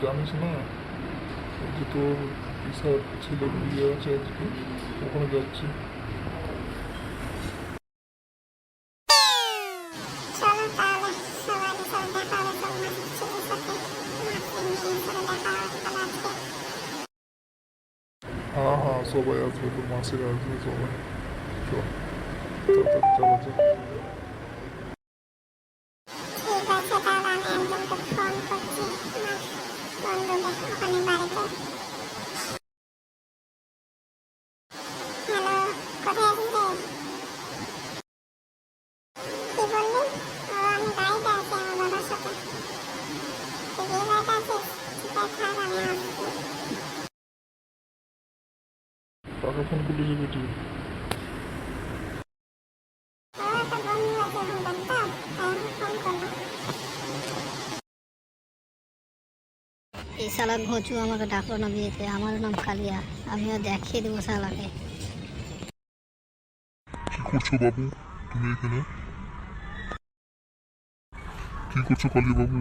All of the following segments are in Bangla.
জানিস না যে তোর ঈশার ছেলের বিয়ে আছে আজকে, ওখানে যাচ্ছি। চলো তাহলে সবাই সাথে দেখা হবে তোমার ছেলের সাথে, মাকে নিয়ে করে দেখা হবে তাহলে আজকে। হ্যাঁ হ্যাঁ, সবাই আসবে, তোর মাসিরা আসবে সবাই। চল তাড়াতাড়ি চলো যা। ঠিক আছে, তাহলে আমি একজনকে ফোন করছি, আমার বন্ধুকে ওখানে বাড়িতে। হ্যালো, কোথায় আছিস রে? কি বললি? ও, আমি বাড়িতে আছি আমার বাবার সাথে। তুই বিয়ে বাড়িতে আছিস? ঠিক আছে, থাক, আমি আসছি। কাকে ফোন করলি যে বেটি? ও একটা বন্ধু আছে ওখানকার, তো তাই আমি ফোন করলাম। এই শালা ঘোচু আমাকে ডাকলো না বিয়েতে, আমারও নাম কালিয়া, আমিও দেখিয়ে দেবো শালাকে। কি করছো বাবু তুমি এখানে? কি করছো কালিয়া বাবু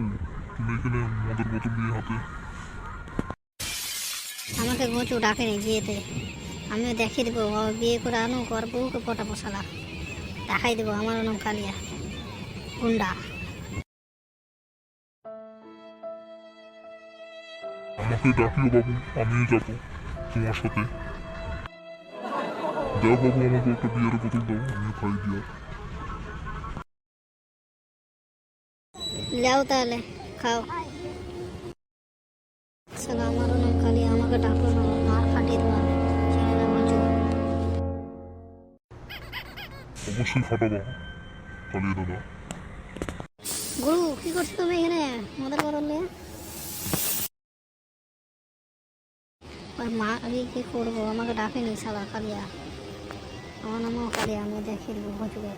তুমি এখানে মদের বোতল নিয়ে হাতে? আমাকে ঘোচু ডাকেনি বিয়েতে, আমিও দেখিয়ে দেবো ও বিয়ে করে আনুক, ওর বউকে পটাবো শালা, দেখাই দেবো আমারও নাম কালিয়া, গুন্ডা। আমাকে ডাকিও বাবু, আমিও যাবো তোমার সাথে। দাও বাবু, আমাকে একটা বিয়ের বোতল দাও, আমিও খাই দিয়া। যাও তাহলে খাও। শালা আমারও নাম কালিয়া, আমাকে ডাকলো না, মার ফাটিয়ে দেবো আমি, চিনি না ঘোচু। অবশ্যই ফাটাবা কালিয়া দাদা। গুরু কি করছো তুমি এখানে মদের বোতল নিয়ে? ওর মা, আমি কি করবো, আমাকে ডাকেনি শালা কালিয়া, আমার নামও কালিয়া, আমি দেখিয়ে দেবো ঘোচুকে।